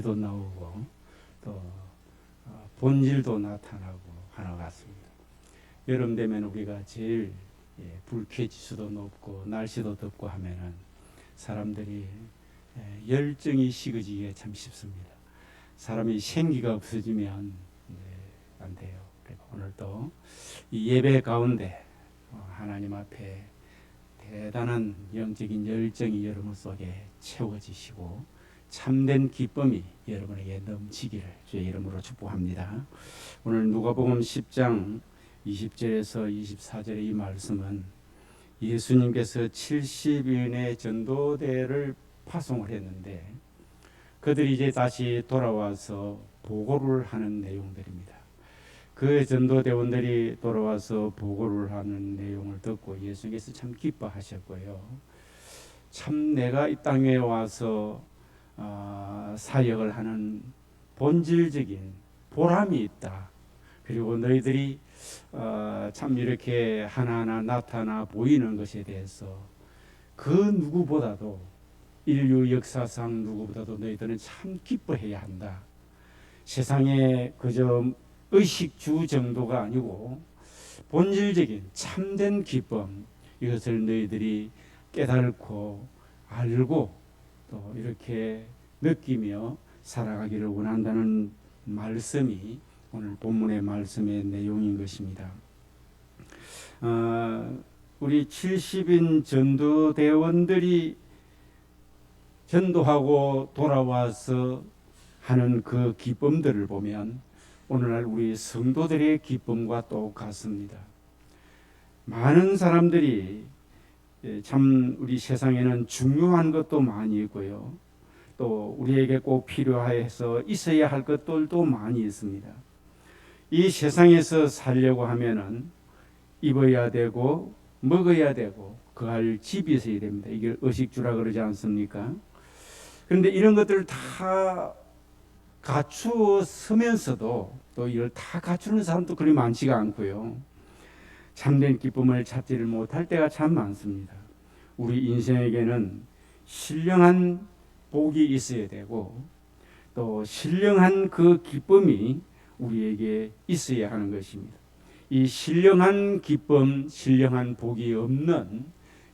도 나오고 또 본질도 나타나고 하는 것 같습니다. 여름 되면 우리가 제일 불쾌지수도 높고 날씨도 덥고 하면은 사람들이 열정이 식어지기가 참 쉽습니다. 사람이 생기가 없어지면 안 돼요. 그리고 오늘도 이 예배 가운데 하나님 앞에 대단한 영적인 열정이 여러분 속에 채워지시고 참된 기쁨이 여러분에게 넘치기를 주의 이름으로 축복합니다. 오늘 누가복음 10장 20절에서 24절의 이 말씀은 예수님께서 70인의 전도대를 파송을 했는데 그들이 이제 다시 돌아와서 보고를 하는 내용들입니다. 그 전도대원들이 돌아와서 보고를 하는 내용을 듣고 예수님께서 참 기뻐하셨고요. 참 내가 이 땅에 와서 사역을 하는 본질적인 보람이 있다. 그리고 너희들이 참 이렇게 하나하나 나타나 보이는 것에 대해서 그 누구보다도 인류 역사상 누구보다도 너희들은 참 기뻐해야 한다. 세상에 그저 의식주 정도가 아니고 본질적인 참된 기쁨, 이것을 너희들이 깨닫고 알고 또 이렇게 느끼며 살아가기를 원한다는 말씀이 오늘 본문의 말씀의 내용인 것입니다. 우리 70인 전도대원들이 전도하고 돌아와서 하는 그 기쁨들을 보면 오늘날 우리 성도들의 기쁨과 똑같습니다. 많은 사람들이 참 우리 세상에는 중요한 것도 많이 있고요. 또 우리에게 꼭 필요해서 있어야 할 것들도 많이 있습니다. 이 세상에서 살려고 하면은 입어야 되고 먹어야 되고 거할 집이 있어야 됩니다. 이게 의식주라 그러지 않습니까? 그런데 이런 것들을 다 갖추었으면서도 또 이걸 다 갖추는 사람도 그리 많지가 않고요. 참된 기쁨을 찾지를 못할 때가 참 많습니다. 우리 인생에게는 신령한 복이 있어야 되고 또 신령한 그 기쁨이 우리에게 있어야 하는 것입니다. 이 신령한 기쁨, 신령한 복이 없는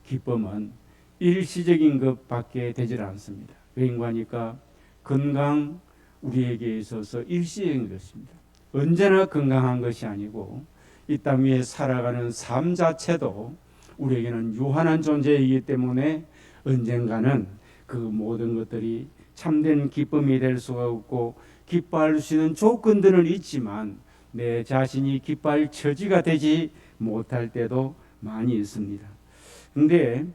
기쁨은 일시적인 것밖에 되질 않습니다. 왜냐하니까 건강 우리에게 있어서 일시적인 것입니다. 언제나 건강한 것이 아니고 이 땅 위에 살아가는 삶 자체도 우리에게는 유한한 존재이기 때문에 언젠가는 그 모든 것들이 참된 기쁨이 될 수가 없고 기뻐할 수 있는 조건들은 있지만 내 자신이 기뻐할 처지가 되지 못할 때도 많이 있습니다. 그런데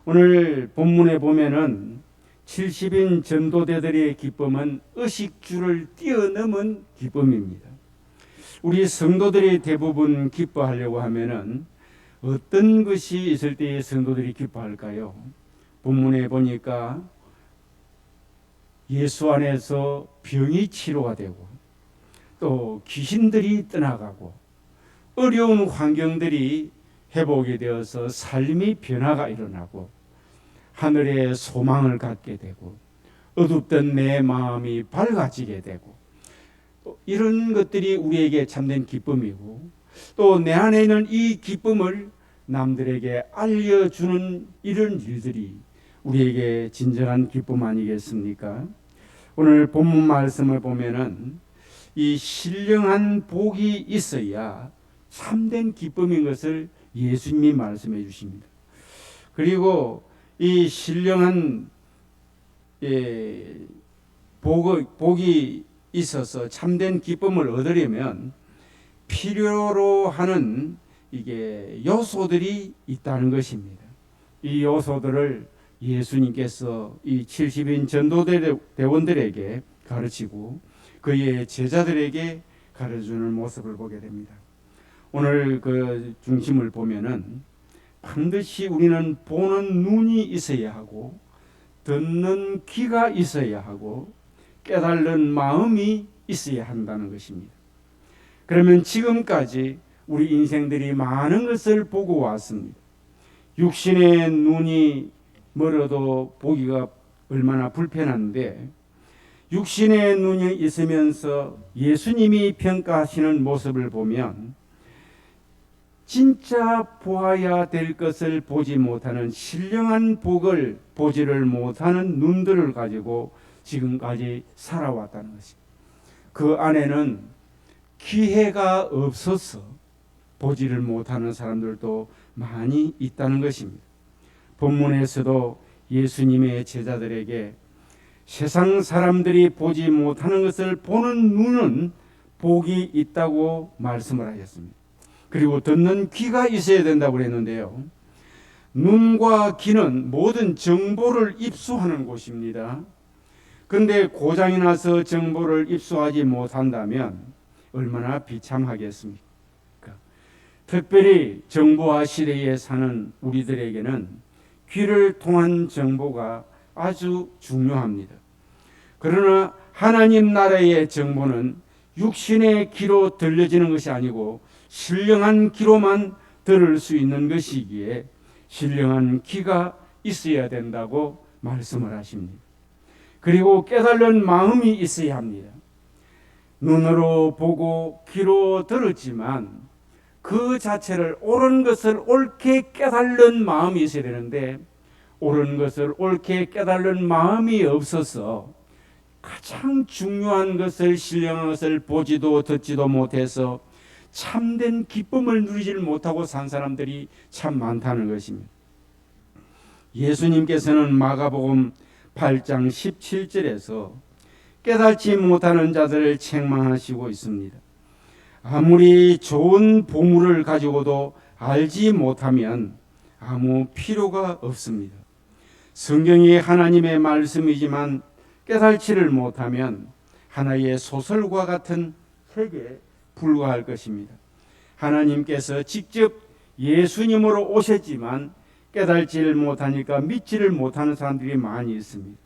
오늘 본문에 보면은 70인 전도대들의 기쁨은 의식주를 뛰어넘은 기쁨입니다. 우리 성도들이 대부분 기뻐하려고 하면은 어떤 것이 있을 때에 성도들이 기뻐할까요? 본문에 보니까 예수 안에서 병이 치료가 되고 또 귀신들이 떠나가고 어려운 환경들이 회복이 되어서 삶의 변화가 일어나고 하늘에 소망을 갖게 되고 어둡던 내 마음이 밝아지게 되고 이런 것들이 우리에게 참된 기쁨이고 또 내 안에 있는 이 기쁨을 남들에게 알려주는 이런 일들이 우리에게 진정한 기쁨 아니겠습니까? 오늘 본문 말씀을 보면은 이 신령한 복이 있어야 참된 기쁨인 것을 예수님이 말씀해 주십니다. 그리고 이 신령한 복이 있어서 참된 기쁨을 얻으려면 필요로 하는 이게 요소들이 있다는 것입니다. 이 요소들을 예수님께서 이 70인 전도대원들에게 가르치고 그의 제자들에게 가르쳐주는 모습을 보게 됩니다. 오늘 그 중심을 보면은 반드시 우리는 보는 눈이 있어야 하고 듣는 귀가 있어야 하고 깨달는 마음이 있어야 한다는 것입니다. 그러면 지금까지 우리 인생들이 많은 것을 보고 왔습니다. 육신의 눈이 멀어도 보기가 얼마나 불편한데 육신의 눈이 있으면서 예수님이 평가하시는 모습을 보면 진짜 보아야 될 것을 보지 못하는 신령한 복을 보지를 못하는 눈들을 가지고 지금까지 살아왔다는 것입니다. 그 안에는 기회가 없어서 보지를 못하는 사람들도 많이 있다는 것입니다. 본문에서도 예수님의 제자들에게 세상 사람들이 보지 못하는 것을 보는 눈은 복이 있다고 말씀을 하셨습니다. 그리고 듣는 귀가 있어야 된다고 그랬는데요. 눈과 귀는 모든 정보를 입수하는 곳입니다. 그런데 고장이 나서 정보를 입수하지 못한다면 얼마나 비참하겠습니까? 특별히 정보화 시대에 사는 우리들에게는 귀를 통한 정보가 아주 중요합니다. 그러나 하나님 나라의 정보는 육신의 귀로 들려지는 것이 아니고 신령한 귀로만 들을 수 있는 것이기에 신령한 귀가 있어야 된다고 말씀을 하십니다. 그리고 깨달은 마음이 있어야 합니다. 눈으로 보고 귀로 들었지만 그 자체를 옳은 것을 옳게 깨달는 마음이 있어야 되는데 옳은 것을 옳게 깨달는 마음이 없어서 가장 중요한 것을 신령한 것을 보지도 듣지도 못해서 참된 기쁨을 누리지를 못하고 산 사람들이 참 많다는 것입니다. 예수님께서는 마가복음 8장 17절에서 깨닫지 못하는 자들을 책망하시고 있습니다. 아무리 좋은 보물을 가지고도 알지 못하면 아무 필요가 없습니다. 성경이 하나님의 말씀이지만 깨달지를 못하면 하나의 소설과 같은 책에 불과할 것입니다. 하나님께서 직접 예수님으로 오셨지만 깨달지를 못하니까 믿지를 못하는 사람들이 많이 있습니다.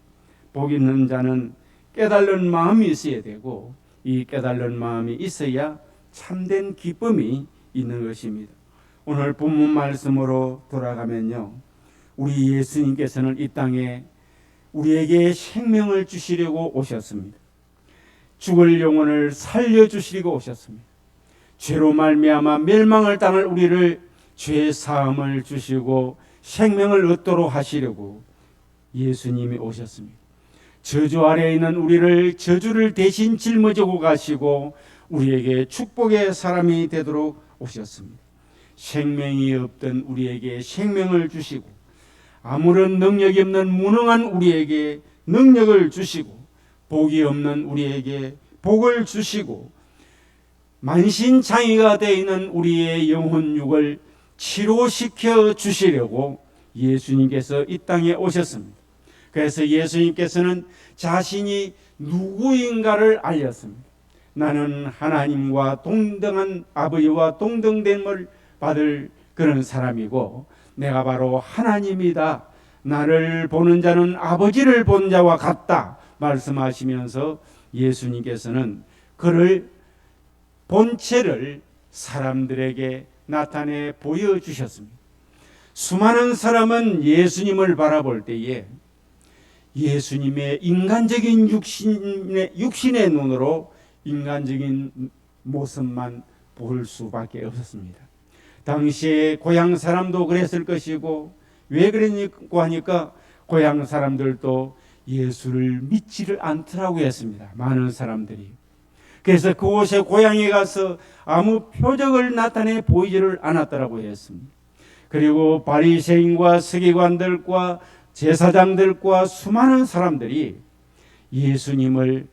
복 있는 자는 깨달는 마음이 있어야 되고 이 깨달는 마음이 있어야 참된 기쁨이 있는 것입니다. 오늘 본문 말씀으로 돌아가면요, 우리 예수님께서는 이 땅에 우리에게 생명을 주시려고 오셨습니다. 죽을 영혼을 살려주시려고 오셨습니다. 죄로 말미암아 멸망을 당할 우리를 죄 사함을 주시고 생명을 얻도록 하시려고 예수님이 오셨습니다. 저주 아래에 있는 우리를 저주를 대신 짊어지고 가시고 우리에게 축복의 사람이 되도록 오셨습니다. 생명이 없던 우리에게 생명을 주시고 아무런 능력이 없는 무능한 우리에게 능력을 주시고 복이 없는 우리에게 복을 주시고 만신창이가 되어 있는 우리의 영혼육을 치료시켜 주시려고 예수님께서 이 땅에 오셨습니다. 그래서 예수님께서는 자신이 누구인가를 알렸습니다. 나는 하나님과 동등한 아버지와 동등됨을 받을 그런 사람이고 내가 바로 하나님이다. 나를 보는 자는 아버지를 본 자와 같다 말씀하시면서 예수님께서는 그를 본체를 사람들에게 나타내 보여주셨습니다. 수많은 사람은 예수님을 바라볼 때에 예수님의 인간적인 육신의 눈으로 인간적인 모습만 볼 수밖에 없었습니다. 당시에 고향 사람도 그랬을 것이고 왜 그랬냐고 하니까 고향 사람들도 예수를 믿지를 않더라고 했습니다. 많은 사람들이. 그래서 그곳에 고향에 가서 아무 표적을 나타내 보이지를 않았다라고 했습니다. 그리고 바리새인과 서기관들과 제사장들과 수많은 사람들이 예수님을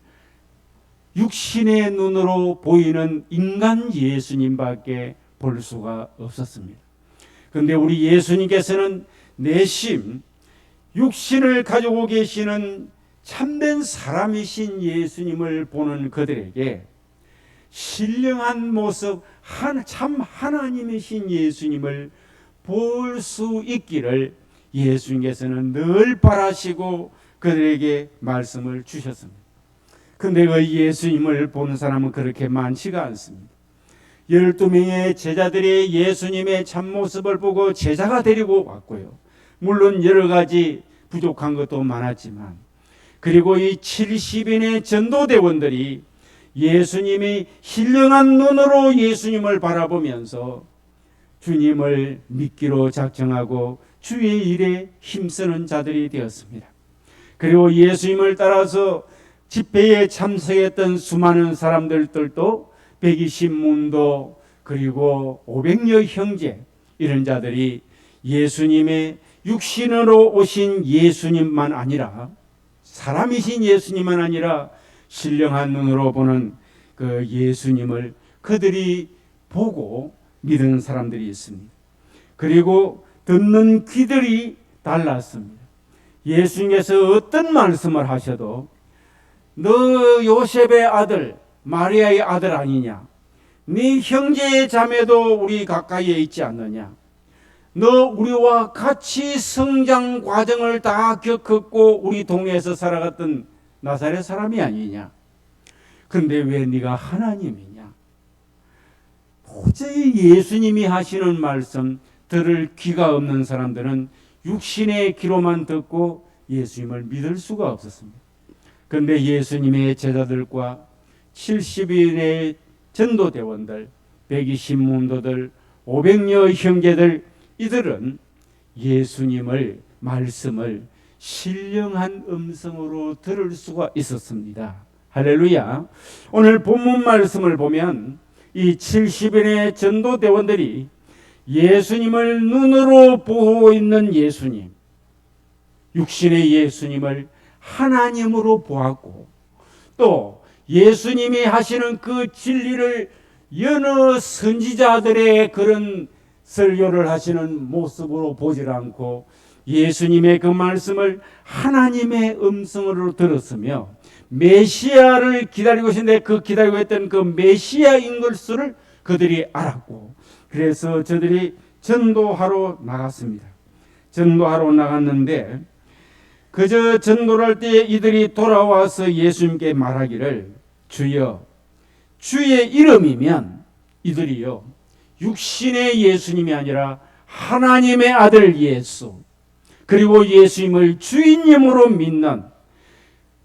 육신의 눈으로 보이는 인간 예수님밖에 볼 수가 없었습니다. 그런데 우리 예수님께서는 내심 육신을 가지고 계시는 참된 사람이신 예수님을 보는 그들에게 신령한 모습, 참 하나님이신 예수님을 볼 수 있기를 예수님께서는 늘 바라시고 그들에게 말씀을 주셨습니다. 그런데 그 예수님을 보는 사람은 그렇게 많지가 않습니다. 12명의 제자들이 예수님의 참모습을 보고 제자가 되려고 왔고요. 물론 여러 가지 부족한 것도 많았지만 그리고 이 70인의 전도대원들이 예수님이 신령한 눈으로 예수님을 바라보면서 주님을 믿기로 작정하고 주의 일에 힘쓰는 자들이 되었습니다. 그리고 예수님을 따라서 집회에 참석했던 수많은 사람들도 120문도 그리고 500여 형제, 이런 자들이 예수님의 육신으로 오신 예수님만 아니라, 사람이신 예수님만 아니라 신령한 눈으로 보는 그 예수님을 그들이 보고 믿은 사람들이 있습니다. 그리고 듣는 귀들이 달랐습니다. 예수님께서 어떤 말씀을 하셔도 너 요셉의 아들 마리아의 아들 아니냐, 네 형제의 자매도 우리 가까이에 있지 않느냐, 너 우리와 같이 성장 과정을 다 겪었고 우리 동네에서 살아갔던 나사렛 사람이 아니냐, 근데 왜 네가 하나님이냐. 도저히 예수님이 하시는 말씀 들을 귀가 없는 사람들은 육신의 귀로만 듣고 예수님을 믿을 수가 없었습니다. 그런데 예수님의 제자들과 70인의 전도대원들, 120문도들, 500여 형제들, 이들은 예수님을 말씀을 신령한 음성으로 들을 수가 있었습니다. 할렐루야. 오늘 본문 말씀을 보면 이 70인의 전도대원들이 예수님을 눈으로 보고 있는 예수님, 육신의 예수님을 하나님으로 보았고, 또 예수님이 하시는 그 진리를 여러 선지자들의 그런 설교를 하시는 모습으로 보질 않고 예수님의 그 말씀을 하나님의 음성으로 들었으며, 메시아를 기다리고 계신데 그 기다리고 있던 그 메시아인 것을 그들이 알았고, 그래서 저들이 전도하러 나갔습니다. 전도하러 나갔는데 그저 전도를 할 때 이들이 돌아와서 예수님께 말하기를, 주여, 주의 이름이면, 이들이요 육신의 예수님이 아니라 하나님의 아들 예수, 그리고 예수님을 주인님으로 믿는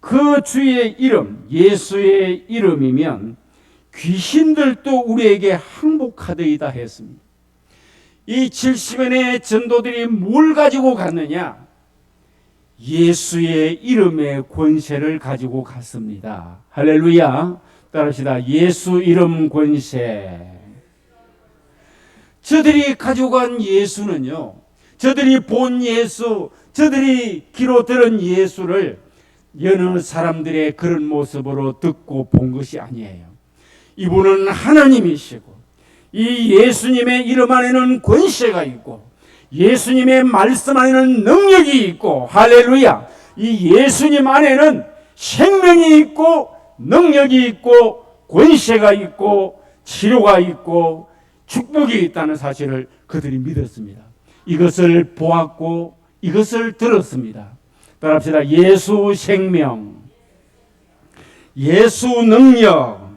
그 주의 이름, 예수의 이름이면 귀신들도 우리에게 항복하더이다 했습니다. 이 70인의 전도들이 뭘 가지고 갔느냐? 예수의 이름의 권세를 가지고 갔습니다. 할렐루야. 따라합시다. 예수 이름 권세. 저들이 가지고 간 예수는요, 저들이 본 예수, 저들이 귀로 들은 예수를 여느 사람들의 그런 모습으로 듣고 본 것이 아니에요. 이분은 하나님이시고 이 예수님의 이름 안에는 권세가 있고 예수님의 말씀 안에는 능력이 있고, 할렐루야, 이 예수님 안에는 생명이 있고 능력이 있고 권세가 있고 치료가 있고 축복이 있다는 사실을 그들이 믿었습니다. 이것을 보았고 이것을 들었습니다. 따라합시다. 예수 생명, 예수 능력,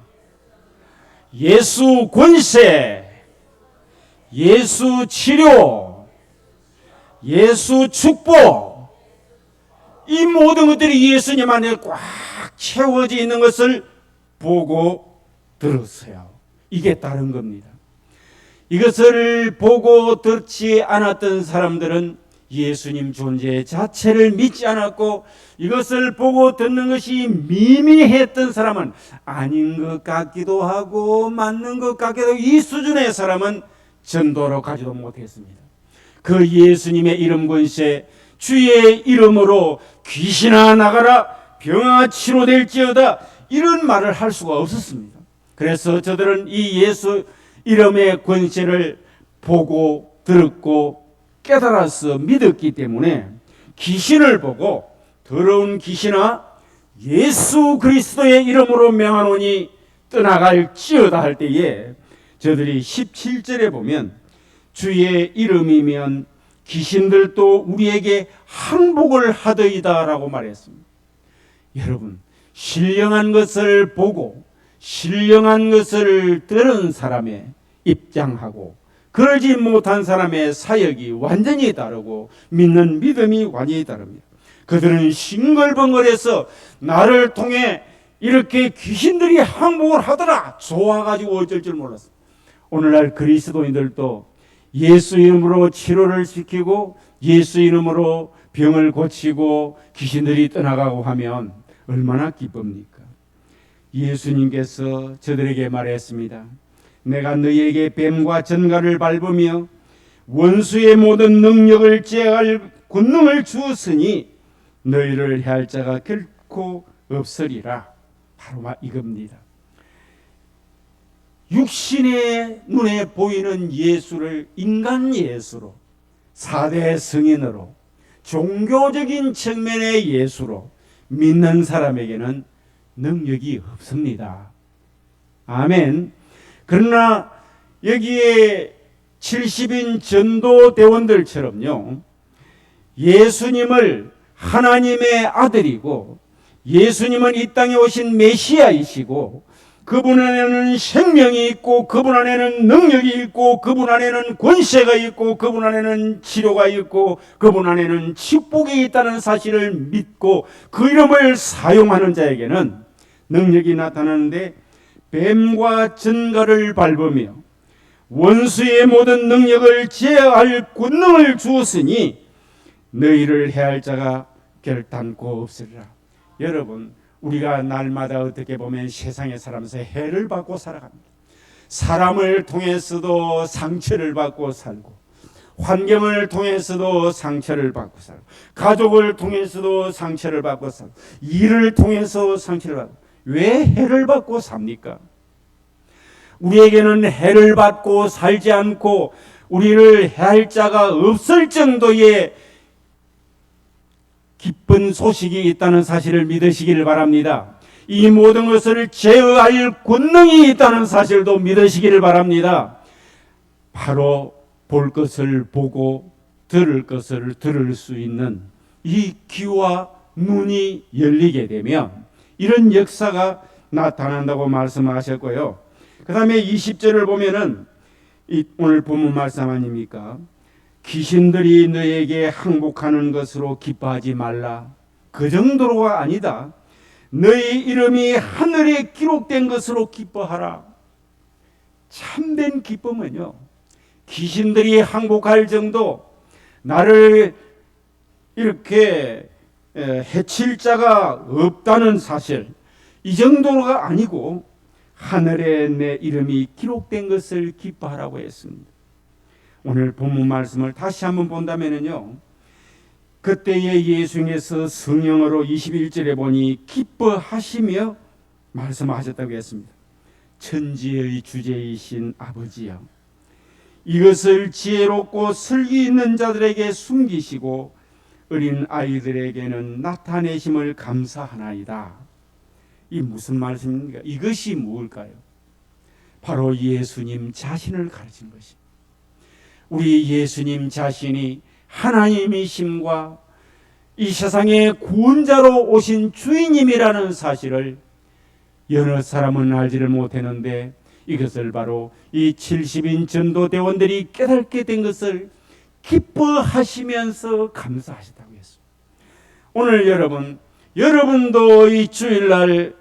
예수 권세, 예수 치료, 예수 축복, 이 모든 것들이 예수님 안에 꽉 채워져 있는 것을 보고 들었어요. 이게 다른 겁니다. 이것을 보고 듣지 않았던 사람들은 예수님 존재 자체를 믿지 않았고, 이것을 보고 듣는 것이 미미했던 사람은 아닌 것 같기도 하고 맞는 것 같기도 하고, 이 수준의 사람은 전도로 가지도 못했습니다. 그 예수님의 이름 권세, 주의 이름으로 귀신아 나가라, 병아 치료될지어다, 이런 말을 할 수가 없었습니다. 그래서 저들은 이 예수 이름의 권세를 보고 들었고 깨달아서 믿었기 때문에 귀신을 보고 더러운 귀신아 예수 그리스도의 이름으로 명하노니 떠나갈지어다 할 때에 저들이 17절에 보면 주의 이름이면 귀신들도 우리에게 항복을 하더이다 라고 말했습니다. 여러분, 신령한 것을 보고 신령한 것을 들은 사람의 입장하고 그러지 못한 사람의 사역이 완전히 다르고 믿는 믿음이 완전히 다릅니다. 그들은 싱글벙글해서 나를 통해 이렇게 귀신들이 항복을 하더라 좋아가지고 어쩔 줄 몰랐어. 오늘날 그리스도인들도 예수 이름으로 치료를 시키고 예수 이름으로 병을 고치고 귀신들이 떠나가고 하면 얼마나 기쁩니까? 예수님께서 저들에게 말했습니다. 내가 너희에게 뱀과 전갈을 밟으며 원수의 모든 능력을 제할 권능을 주었으니 너희를 해할 자가 결코 없으리라. 바로 이겁니다. 육신의 눈에 보이는 예수를 인간 예수로, 4대 성인으로, 종교적인 측면의 예수로 믿는 사람에게는 능력이 없습니다. 아멘. 그러나 여기에 70인 전도대원들처럼요, 예수님을 하나님의 아들이고 예수님은 이 땅에 오신 메시아이시고 그분 안에는 생명이 있고 그분 안에는 능력이 있고 그분 안에는 권세가 있고 그분 안에는 치료가 있고 그분 안에는 축복이 있다는 사실을 믿고 그 이름을 사용하는 자에게는 능력이 나타나는데, 뱀과 전갈을 밟으며 원수의 모든 능력을 제어할 권능을 주었으니 너희를 해할 자가 결단코 없으리라. 여러분, 우리가 날마다 어떻게 보면 세상에 살면서 해를 받고 살아갑니다. 사람을 통해서도 상처를 받고 살고, 환경을 통해서도 상처를 받고 살고, 가족을 통해서도 상처를 받고 살고, 일을 통해서 상처를 받고. 왜 해를 받고 삽니까? 우리에게는 해를 받고 살지 않고 우리를 해할 자가 없을 정도의 기쁜 소식이 있다는 사실을 믿으시기를 바랍니다. 이 모든 것을 제어할 권능이 있다는 사실도 믿으시기를 바랍니다. 바로 볼 것을 보고 들을 것을 들을 수 있는 이 귀와 눈이 열리게 되면 이런 역사가 나타난다고 말씀하셨고요. 그 다음에 20절을 보면은 오늘 본문 말씀 아닙니까? 귀신들이 너에게 항복하는 것으로 기뻐하지 말라. 그 정도로가 아니다. 너희 이름이 하늘에 기록된 것으로 기뻐하라. 참된 기쁨은요, 귀신들이 항복할 정도, 나를 이렇게 해칠 자가 없다는 사실, 이 정도가 아니고 하늘에 내 이름이 기록된 것을 기뻐하라고 했습니다. 오늘 본문 말씀을 다시 한번 본다면요, 그때에 예수님께서 성령으로 21절에 보니 기뻐하시며 말씀하셨다고 했습니다. 천지의 주제이신 아버지여, 이것을 지혜롭고 슬기 있는 자들에게 숨기시고 어린 아이들에게는 나타내심을 감사하나이다. 이 무슨 말씀입니까? 이것이 무엇일까요? 바로 예수님 자신을 가르친 것입니다. 우리 예수님 자신이 하나님이심과 이 세상의 구원자로 오신 주인님이라는 사실을 여러 사람은 알지를 못했는데, 이것을 바로 이 70인 전도대원들이 깨닫게 된 것을 기뻐하시면서 감사하시다고 했습니다. 오늘 여러분도 이 주일날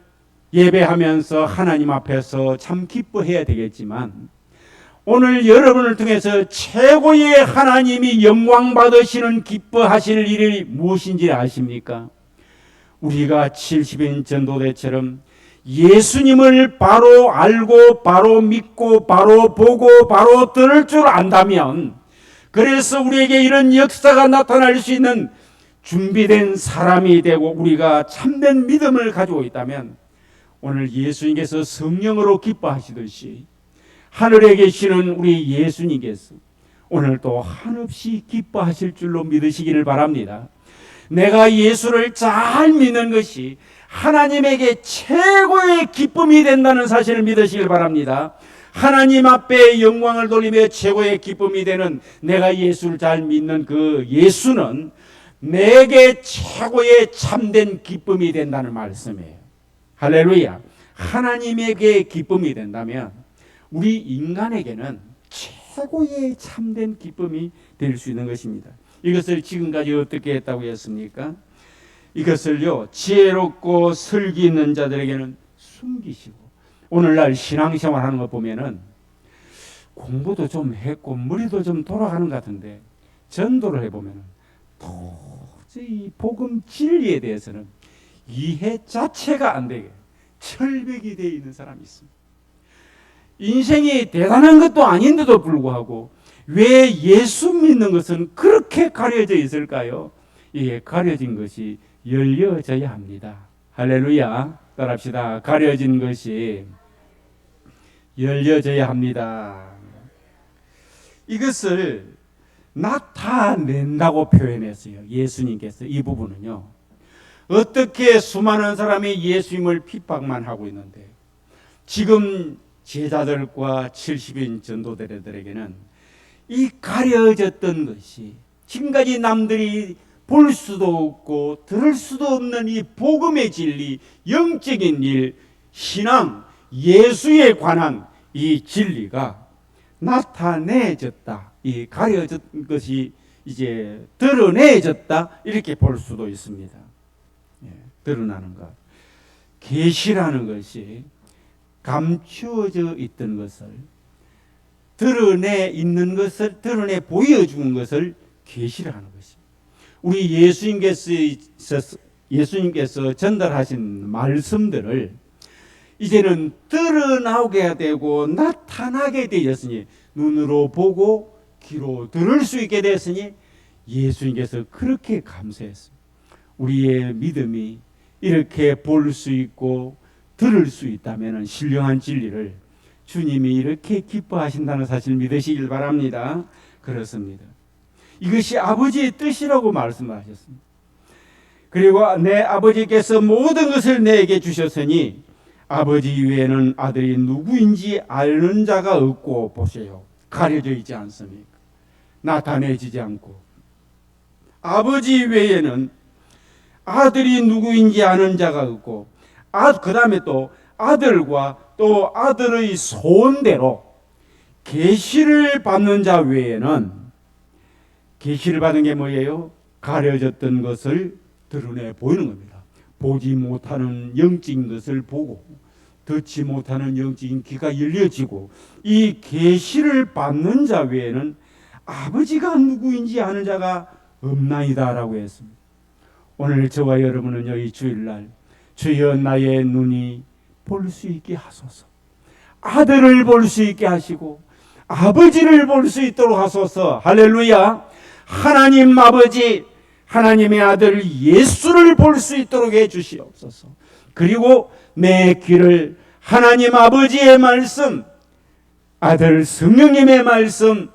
예배하면서 하나님 앞에서 참 기뻐해야 되겠지만, 오늘 여러분을 통해서 최고의 하나님이 영광 받으시는 기뻐하실 일이 무엇인지 아십니까? 우리가 70인 전도대처럼 예수님을 바로 알고 바로 믿고 바로 보고 바로 들을 줄 안다면, 그래서 우리에게 이런 역사가 나타날 수 있는 준비된 사람이 되고 우리가 참된 믿음을 가지고 있다면, 오늘 예수님께서 성령으로 기뻐하시듯이 하늘에 계시는 우리 예수님께서 오늘도 한없이 기뻐하실 줄로 믿으시기를 바랍니다. 내가 예수를 잘 믿는 것이 하나님에게 최고의 기쁨이 된다는 사실을 믿으시길 바랍니다. 하나님 앞에 영광을 돌리며 최고의 기쁨이 되는 내가 예수를 잘 믿는 그 예수는 내게 최고의 참된 기쁨이 된다는 말씀이에요. 할렐루야. 하나님에게 기쁨이 된다면 우리 인간에게는 최고의 참된 기쁨이 될 수 있는 것입니다. 이것을 지금까지 어떻게 했다고 했습니까? 이것을요 지혜롭고 슬기 있는 자들에게는 숨기시고, 오늘날 신앙생활하는 거 보면은 공부도 좀 했고 머리도 좀 돌아가는 것 같은데 전도를 해보면은 도저히 복음 진리에 대해서는 이해 자체가 안 되게 철벽이 되어 있는 사람이 있습니다. 인생이 대단한 것도 아닌데도 불구하고 왜 예수 믿는 것은 그렇게 가려져 있을까요? 이게 가려진 것이 열려져야 합니다. 할렐루야. 따라합시다. 가려진 것이 열려져야 합니다. 이것을 나타낸다고 표현했어요. 예수님께서 이 부분은요. 어떻게 수많은 사람이 예수님을 핍박만 하고 있는데 지금 제자들과 70인 전도대들에게는 이 가려졌던 것이 지금까지 남들이 볼 수도 없고 들을 수도 없는 이 복음의 진리, 영적인 일, 신앙, 예수에 관한 이 진리가 나타내졌다. 이 가려진 것이 이제 드러내졌다. 이렇게 볼 수도 있습니다. 예, 드러나는 것. 계시라는 것이 감추어져 있던 것을 드러내 있는 것을 드러내 보여주는 것을 계시라는 것입니다. 우리 예수님께서 전달하신 말씀들을 이제는 드러나게 되고 나타나게 되었으니, 눈으로 보고 귀로 들을 수 있게 됐으니 예수님께서 그렇게 감사했습니다. 우리의 믿음이 이렇게 볼 수 있고 들을 수 있다면 신령한 진리를 주님이 이렇게 기뻐하신다는 사실 믿으시길 바랍니다. 그렇습니다. 이것이 아버지의 뜻이라고 말씀하셨습니다. 그리고 내 아버지께서 모든 것을 내게 주셨으니 아버지 외에는 아들이 누구인지 아는 자가 없고, 보세요. 가려져 있지 않습니까? 나타내지지 않고. 아버지 외에는 아들이 누구인지 아는 자가 없고, 그 다음에 또 아들과 또 아들의 소원대로 계시를 받는 자 외에는, 계시를 받은 게 뭐예요? 가려졌던 것을 드러내 보이는 겁니다. 보지 못하는 영적인 것을 보고 듣지 못하는 영적인 귀가 열려지고, 이 계시를 받는 자 외에는 아버지가 누구인지 아는 자가 없나이다라고 했습니다. 오늘 저와 여러분은요, 이 주일날 주여 나의 눈이 볼 수 있게 하소서, 아들을 볼 수 있게 하시고 아버지를 볼 수 있도록 하소서. 할렐루야. 하나님 아버지, 하나님의 아들 예수를 볼 수 있도록 해주시옵소서. 그리고 내 귀를 하나님 아버지의 말씀, 아들 성령님의 말씀,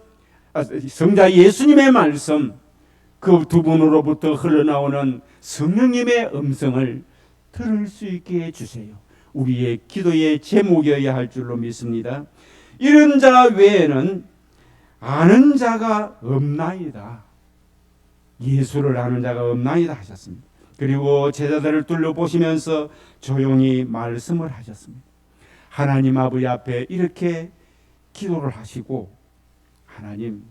성자 예수님의 말씀, 그 두 분으로부터 흘러나오는 성령님의 음성을 들을 수 있게 해주세요. 우리의 기도의 제목이어야 할 줄로 믿습니다. 이런 자 외에는 아는 자가 없나이다. 예수를 아는 자가 없나이다 하셨습니다. 그리고 제자들을 둘러보시면서 조용히 말씀을 하셨습니다. 하나님 아버지 앞에 이렇게 기도를 하시고, 하나님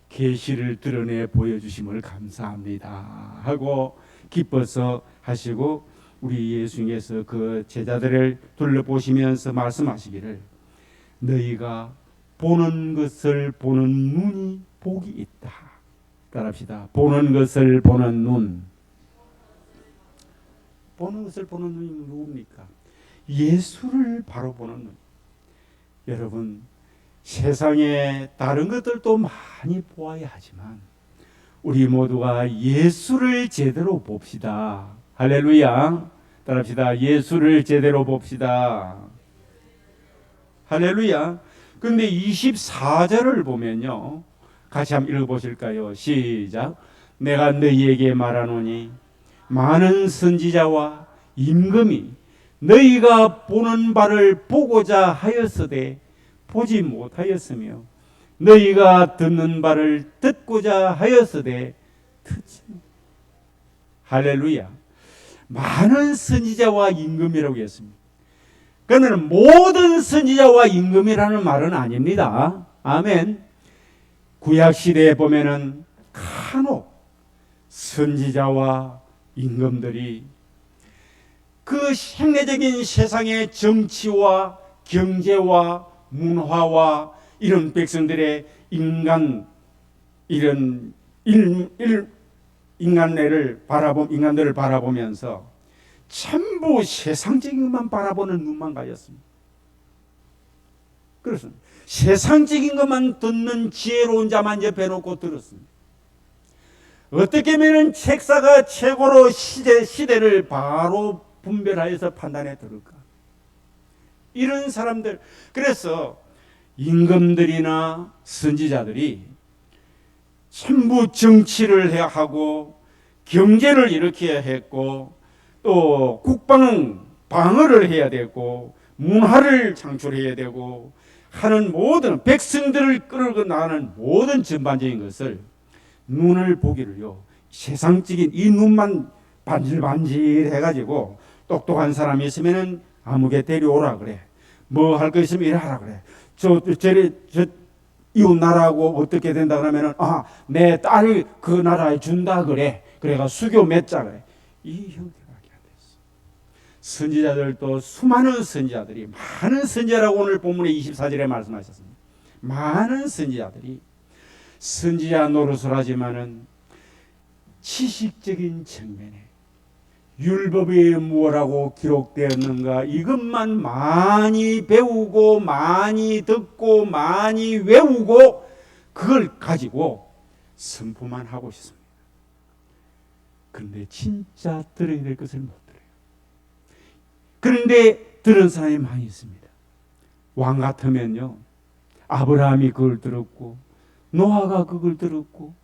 계시를 드러내 보여주심을 감사합니다 하고 기뻐서 하시고, 우리 예수님께서 그 제자들을 둘러보시면서 말씀하시기를, 너희가 보는 것을 보는 눈이 복이 있다. 따라합시다. 보는 것을 보는 눈. 보는 것을 보는 눈이 누굽니까? 예수를 바로 보는 눈. 여러분, 세상에 다른 것들도 많이 보아야 하지만 우리 모두가 예수를 제대로 봅시다. 할렐루야. 따라합시다. 예수를 제대로 봅시다. 할렐루야. 근데 24절을 보면요, 같이 한번 읽어보실까요? 시작. 내가 너희에게 말하노니 많은 선지자와 임금이 너희가 보는 바를 보고자 하였으되 보지 못하였으며 너희가 듣는 바를 듣고자 하였으되 듣지. 할렐루야. 많은 선지자와 임금이라고 했습니다. 그는 모든 선지자와 임금이라는 말은 아닙니다. 아멘. 구약 시대에 보면은 간혹 선지자와 임금들이 그 생내적인 세상의 정치와 경제와 문화와 이런 백성들의 인간들을 바라보면서 전부 세상적인 것만 바라보는 눈만 가졌습니다. 그렇습니다. 세상적인 것만 듣는 지혜로운 자만 옆에 놓고 들었습니다. 어떻게 하면 책사가 최고로 시대를 바로 분별하여서 판단해 들을까? 이런 사람들, 그래서 임금들이나 선지자들이 전부 정치를 해야 하고 경제를 일으켜야 했고 또 방어를 해야 되고 문화를 창출해야 되고 하는 모든 백성들을 끌고 나가는 모든 전반적인 것을 눈을 보기를요, 세상적인 이 눈만 반질반질 해가지고 똑똑한 사람이 있으면은 아무개 데려오라 그래. 뭐 할 거 있으면 이래 하라 그래. 저 이웃 나라하고 어떻게 된다 그러면은 내 딸을 그 나라에 준다 그래. 그래가 수교 맺자 그래. 이 형태밖에 안 됐어. 선지자들도 수많은 선지자들이 많은 선지자라고 오늘 본문의 24절에 말씀하셨습니다. 많은 선지자들이 선지자 노릇을 하지만은 지식적인 측면에 율법이 무엇라고 기록되었는가 이것만 많이 배우고 많이 듣고 많이 외우고 그걸 가지고 선포만 하고 있습니다. 그런데 진짜 들어야 될 것을 못 들어요. 그런데 들은 사람이 많이 있습니다. 왕 같으면요, 아브라함이 그걸 들었고 노아가 그걸 들었고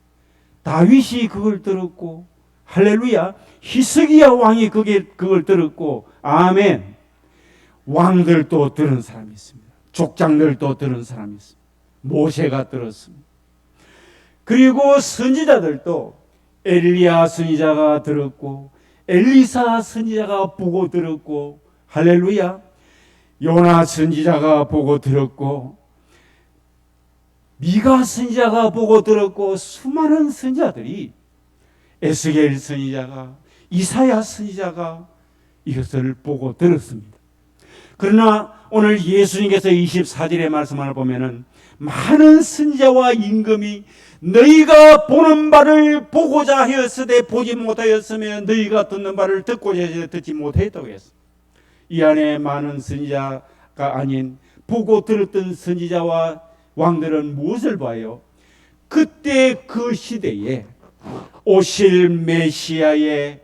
다윗이 그걸 들었고 할렐루야, 히스기야 왕이 그걸 들었고, 아멘. 왕들도 들은 사람이 있습니다. 족장들도 들은 사람이 있습니다. 모세가 들었습니다. 그리고 선지자들도 엘리야 선지자가 들었고 엘리사 선지자가 보고 들었고, 할렐루야, 요나 선지자가 보고 들었고 미가 선지자가 보고 들었고 수많은 선지자들이, 에스겔 선지자가, 이사야 선지자가 이것을 보고 들었습니다. 그러나 오늘 예수님께서 24절의 말씀을 보면은 많은 선지자와 임금이 너희가 보는 바를 보고자 하였으되 보지 못하였으며 너희가 듣는 바를 듣고자 하였으되 듣지 못하였다고 했습니다. 이 안에 많은 선지자가 아닌 보고 들었던 선지자와 왕들은 무엇을 봐요? 그때 그 시대에 오실 메시아의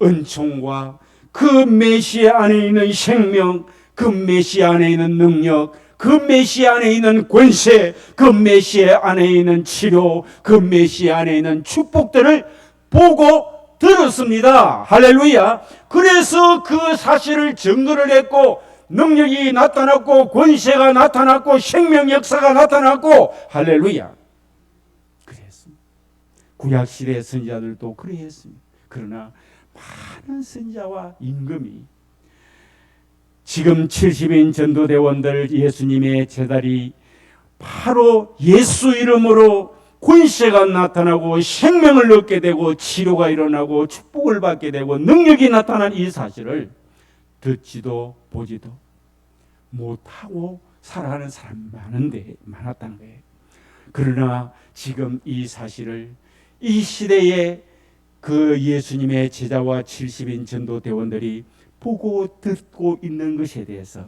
은총과 그 메시아 안에 있는 생명, 그 메시아 안에 있는 능력, 그 메시아 안에 있는 권세, 그 메시아 안에 있는 치료, 그 메시아 안에 있는 축복들을 보고 들었습니다. 할렐루야. 그래서 그 사실을 증거를 했고 능력이 나타났고 권세가 나타났고 생명 역사가 나타났고, 할렐루야. 그랬습니다. 구약시대 선지자들도 그랬습니다. 그러나 많은 선지자와 임금이 지금 70인 전도대원들 예수님의 제자리 바로 예수 이름으로 권세가 나타나고 생명을 얻게 되고 치료가 일어나고 축복을 받게 되고 능력이 나타난 이 사실을 듣지도 보지도 못하고 살아가는 사람이 많았다는 거예요. 그러나 지금 이 사실을 이 시대에 그 예수님의 제자와 70인 전도대원들이 보고 듣고 있는 것에 대해서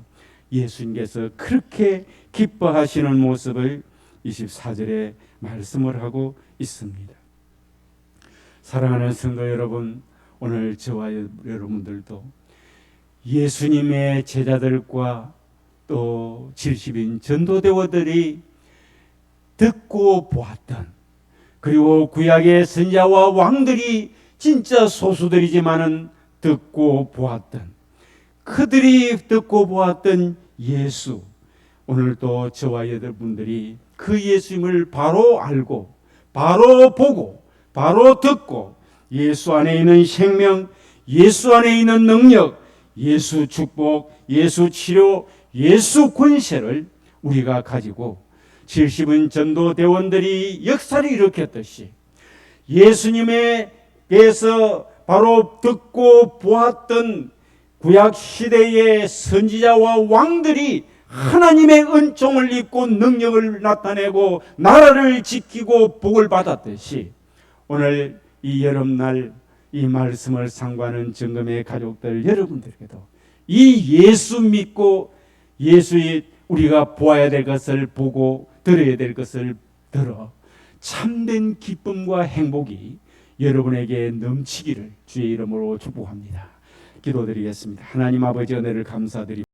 예수님께서 그렇게 기뻐하시는 모습을 24절에 말씀을 하고 있습니다. 사랑하는 성도 여러분, 오늘 저와 여러분들도 예수님의 제자들과 또 70인 전도대원들이 듣고 보았던, 그리고 구약의 선지자와 왕들이 진짜 소수들이지만은 듣고 보았던, 그들이 듣고 보았던 예수, 오늘도 저와 여러분들이 그 예수님을 바로 알고 바로 보고 바로 듣고 예수 안에 있는 생명, 예수 안에 있는 능력, 예수 축복, 예수 치료, 예수 권세를 우리가 가지고 70인 전도대원들이 역사를 일으켰듯이 예수님에게서 바로 듣고 보았던 구약 시대의 선지자와 왕들이 하나님의 은총을 입고 능력을 나타내고 나라를 지키고 복을 받았듯이 오늘 이 여름날 이 말씀을 상고하는 정금의 가족들 여러분들에게도 이 예수 믿고 예수의 우리가 보아야 될 것을 보고 들어야 될 것을 들어 참된 기쁨과 행복이 여러분에게 넘치기를 주의 이름으로 축복합니다. 기도드리겠습니다. 하나님 아버지 은혜를 감사드립니다.